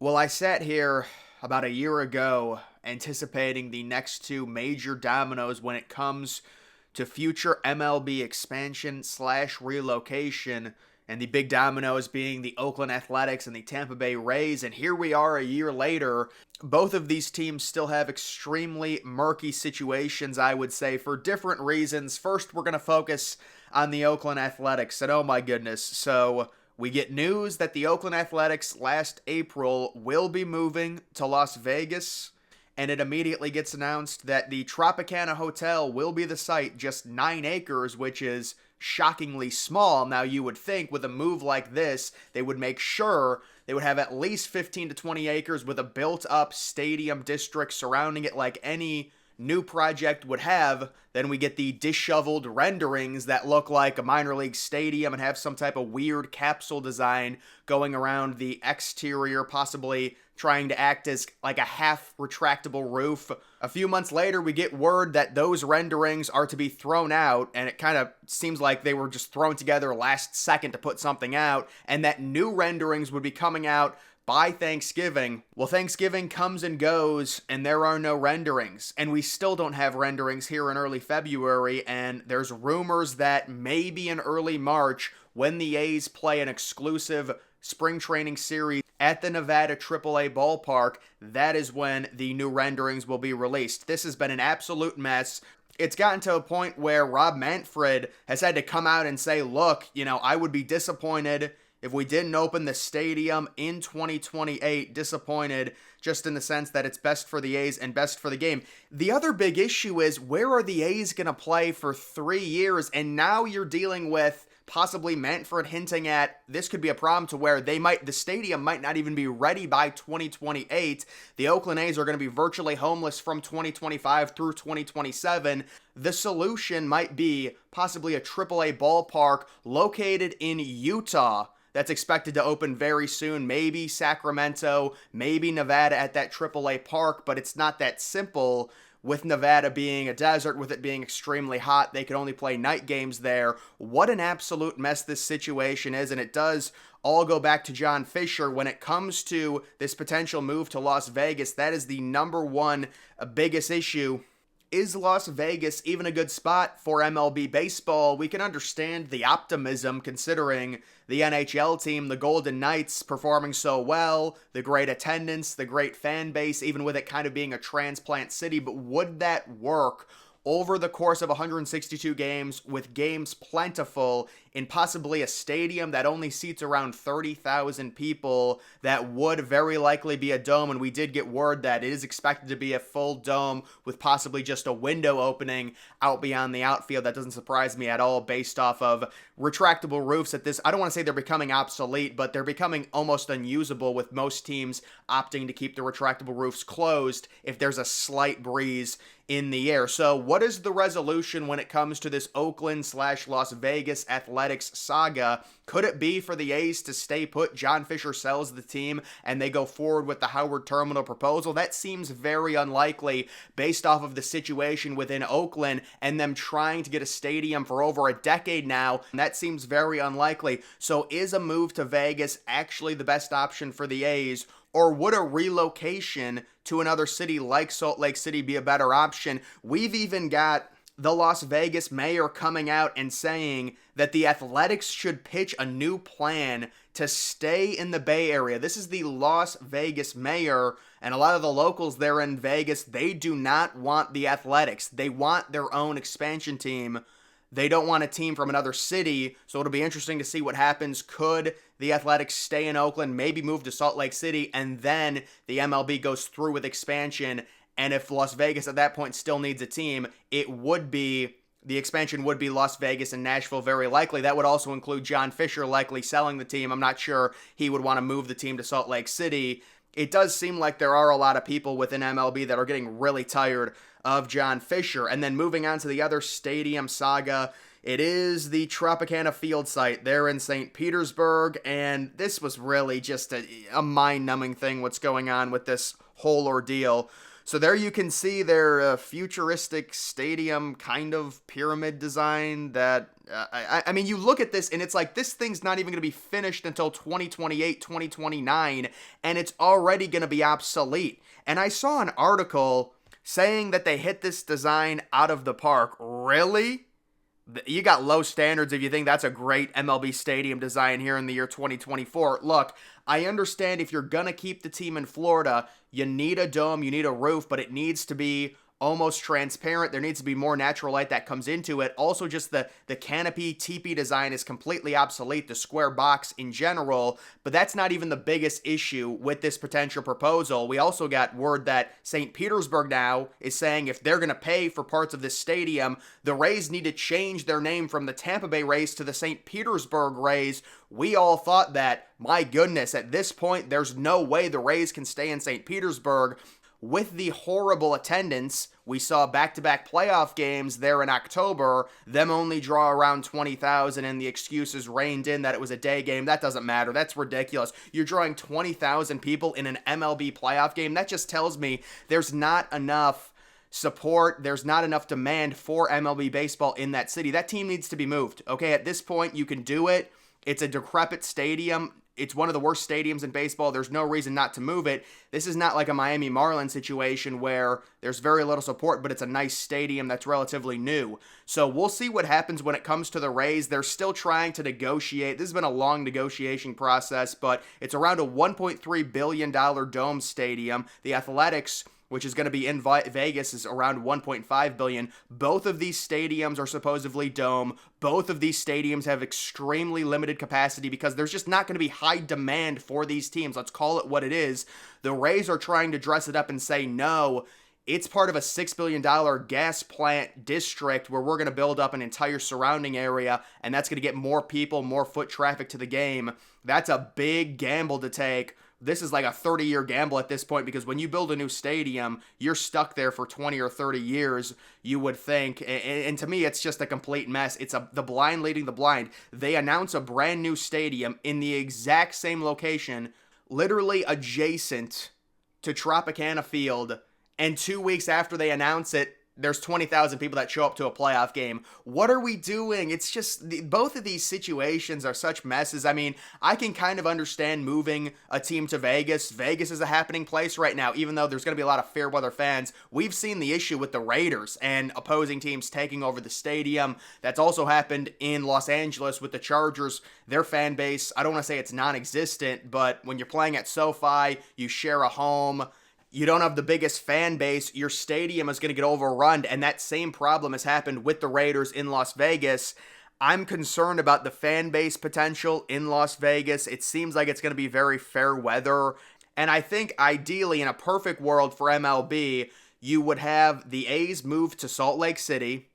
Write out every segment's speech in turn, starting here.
Well, I sat here about a year ago anticipating the next two major dominoes when it comes to future MLB expansion slash relocation, and the big dominoes being the Oakland Athletics and the Tampa Bay Rays. And here we are a year later. Both of these teams still have extremely murky situations, I would say, for different reasons. First, we're going to focus on the Oakland Athletics, and oh my goodness. So we get news that the Oakland Athletics last April will be moving to Las Vegas, and it immediately gets announced that the Tropicana Hotel will be the site, just 9 acres, which is shockingly small. Now, you would think with a move like this, they would make sure they would have at least 15 to 20 acres with a built-up stadium district surrounding it like any new project would have. Then we get the disheveled renderings that look like a minor league stadium and have some type of weird capsule design going around the exterior, possibly trying to act as like a half retractable roof. A few months later, we get word that those renderings are to be thrown out, and it kind of seems like they were just thrown together last second to put something out, and that new renderings would be coming out by Thanksgiving. Well, Thanksgiving comes and goes, and there are no renderings. And we still don't have renderings here in early February, and there's rumors that maybe in early March, when the A's play an exclusive spring training series at the Nevada AAA ballpark, that is when the new renderings will be released. This has been an absolute mess. It's gotten to a point where Rob Manfred has had to come out and say, look, I would be disappointed if we didn't open the stadium in 2028, disappointed just in the sense that it's best for the A's and best for the game. The other big issue is, where are the A's going to play for 3 years? And now you're dealing with possibly Manfred hinting at this could be a problem to where the stadium might not even be ready by 2028. The Oakland A's are going to be virtually homeless from 2025 through 2027. The solution might be possibly a AAA ballpark located in Utah that's expected to open very soon. Maybe Sacramento, maybe Nevada at that AAA park, but it's not that simple. With Nevada being a desert, with it being extremely hot, they could only play night games there. What an absolute mess this situation is, and it does all go back to John Fisher. When it comes to this potential move to Las Vegas, that is the number one biggest issue. Is Las Vegas even a good spot for MLB baseball? We can understand the optimism considering the NHL team, the Golden Knights, performing so well, the great attendance, the great fan base, even with it kind of being a transplant city. But would that work over the course of 162 games, with games plentiful, in possibly a stadium that only seats around 30,000 people, that would very likely be a dome? And we did get word that it is expected to be a full dome with possibly just a window opening out beyond the outfield. That doesn't surprise me at all based off of retractable roofs at this. I don't want to say they're becoming obsolete, but they're becoming almost unusable, with most teams opting to keep the retractable roofs closed if there's a slight breeze in the air. So what is the resolution when it comes to this Oakland / Las Vegas Athletics saga? Could it be for the A's to stay put? John Fisher sells the team and they go forward with the Howard Terminal proposal? That seems very unlikely based off of the situation within Oakland and them trying to get a stadium for over a decade now. That seems very unlikely. So is a move to Vegas actually the best option for the A's? Or would a relocation to another city like Salt Lake City be a better option? We've even got the Las Vegas mayor coming out and saying that the Athletics should pitch a new plan to stay in the Bay Area. This is the Las Vegas mayor, and a lot of the locals there in Vegas, they do not want the Athletics. They want their own expansion team. They don't want a team from another city, so it'll be interesting to see what happens. Could the Athletics stay in Oakland, maybe move to Salt Lake City, and then the MLB goes through with expansion? And if Las Vegas at that point still needs a team, the expansion would be Las Vegas and Nashville very likely. That would also include John Fisher likely selling the team. I'm not sure he would want to move the team to Salt Lake City. It does seem like there are a lot of people within MLB that are getting really tired of John Fisher. And then moving on to the other stadium saga, it is the Tropicana field site there in St. Petersburg, and this was really just a mind-numbing thing what's going on with this whole ordeal. So there you can see their futuristic stadium kind of pyramid design that, I mean, you look at this and it's like this thing's not even going to be finished until 2028, 2029, and it's already going to be obsolete. And I saw an article saying that they hit this design out of the park. Really? You got low standards if you think that's a great MLB stadium design here in the year 2024. Look, I understand if you're going to keep the team in Florida, you need a dome, you need a roof, but it needs to be almost transparent. There needs to be more natural light that comes into it. Also, just the canopy teepee design is completely obsolete, the square box in general, but that's not even the biggest issue with this potential proposal. We also got word that St. Petersburg now is saying if they're going to pay for parts of this stadium, the Rays need to change their name from the Tampa Bay Rays to the St. Petersburg Rays. We all thought that, my goodness, at this point, there's no way the Rays can stay in St. Petersburg. With the horrible attendance, we saw back-to-back playoff games there in October, them only draw around 20,000, and the excuses rained in that it was a day game. That doesn't matter. That's ridiculous. You're drawing 20,000 people in an MLB playoff game. That just tells me there's not enough support, there's not enough demand for MLB baseball in that city. That team needs to be moved. Okay, at this point, you can do it. It's a decrepit stadium. It's one of the worst stadiums in baseball. There's no reason not to move it. This is not like a Miami Marlins situation where there's very little support, but it's a nice stadium that's relatively new. So we'll see what happens when it comes to the Rays. They're still trying to negotiate. This has been a long negotiation process, but it's around a $1.3 billion dome stadium. The Athletics, which is going to be in Vegas, is around $1.5 billion. Both of these stadiums are supposedly dome. Both of these stadiums have extremely limited capacity because there's just not going to be high demand for these teams. Let's call it what it is. The Rays are trying to dress it up and say, no, it's part of a $6 billion gas plant district where we're going to build up an entire surrounding area, and that's going to get more people, more foot traffic to the game. That's a big gamble to take. This is like a 30-year gamble at this point because when you build a new stadium, you're stuck there for 20 or 30 years, you would think. And to me, it's just a complete mess. It's the blind leading the blind. They announce a brand new stadium in the exact same location, literally adjacent to Tropicana Field, and 2 weeks after they announce it, there's 20,000 people that show up to a playoff game. What are we doing? It's just, both of these situations are such messes. I mean, I can kind of understand moving a team to Vegas. Vegas is a happening place right now, even though there's going to be a lot of fair weather fans. We've seen the issue with the Raiders and opposing teams taking over the stadium. That's also happened in Los Angeles with the Chargers. Their fan base, I don't want to say it's non-existent, but when you're playing at SoFi, you share a home, you don't have the biggest fan base, your stadium is going to get overrun, and that same problem has happened with the Raiders in Las Vegas. I'm concerned about the fan base potential in Las Vegas. It seems like it's going to be very fair weather, and I think ideally in a perfect world for MLB, you would have the A's move to Salt Lake City.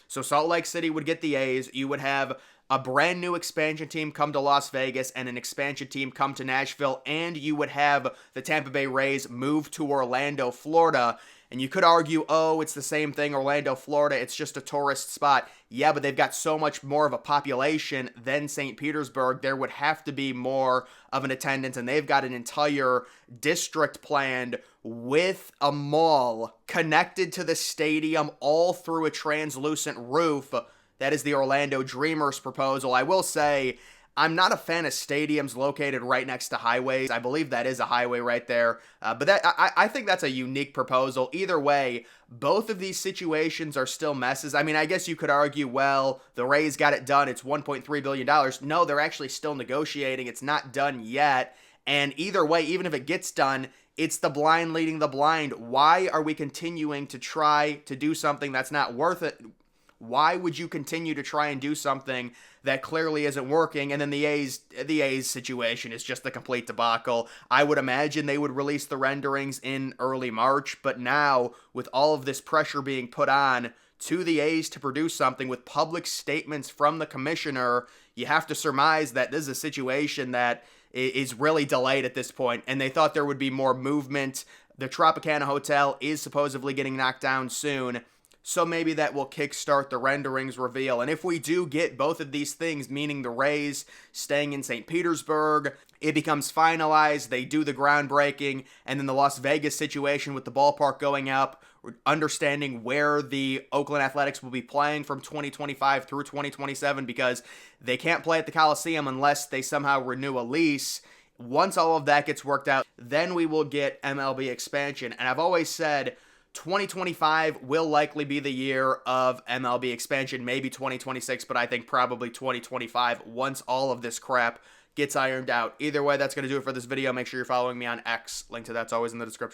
So Salt Lake City would get the A's. You would have a brand new expansion team come to Las Vegas and an expansion team come to Nashville, and you would have the Tampa Bay Rays move to Orlando, Florida. And you could argue, oh, it's the same thing, Orlando, Florida, it's just a tourist spot. Yeah, but they've got so much more of a population than St. Petersburg. There would have to be more of an attendance, and they've got an entire district planned with a mall connected to the stadium all through a translucent roof. That is the Orlando Dreamers proposal. I will say, I'm not a fan of stadiums located right next to highways. I believe that is a highway right there. But I think that's a unique proposal. Either way, both of these situations are still messes. I mean, I guess you could argue, well, the Rays got it done. It's $1.3 billion. No, they're actually still negotiating. It's not done yet. And either way, even if it gets done, it's the blind leading the blind. Why are we continuing to try to do something that's not worth it? Why would you continue to try and do something that clearly isn't working? And then the A's situation is just a complete debacle. I would imagine they would release the renderings in early March, but now with all of this pressure being put on to the A's to produce something with public statements from the commissioner, you have to surmise that this is a situation that is really delayed at this point, and they thought there would be more movement. The Tropicana Hotel is supposedly getting knocked down soon, so maybe that will kickstart the renderings reveal. And if we do get both of these things, meaning the Rays staying in St. Petersburg it becomes finalized, they do the groundbreaking, and then the Las Vegas situation with the ballpark going up, understanding where the Oakland Athletics will be playing from 2025 through 2027, because they can't play at the Coliseum unless they somehow renew a lease. Once all of that gets worked out, then we will get MLB expansion. And I've always said 2025 will likely be the year of MLB expansion, maybe 2026, but I think probably 2025 once all of this crap gets ironed out. Either way, that's going to do it for this video. Make sure you're following me on X. Link to that's always in the description.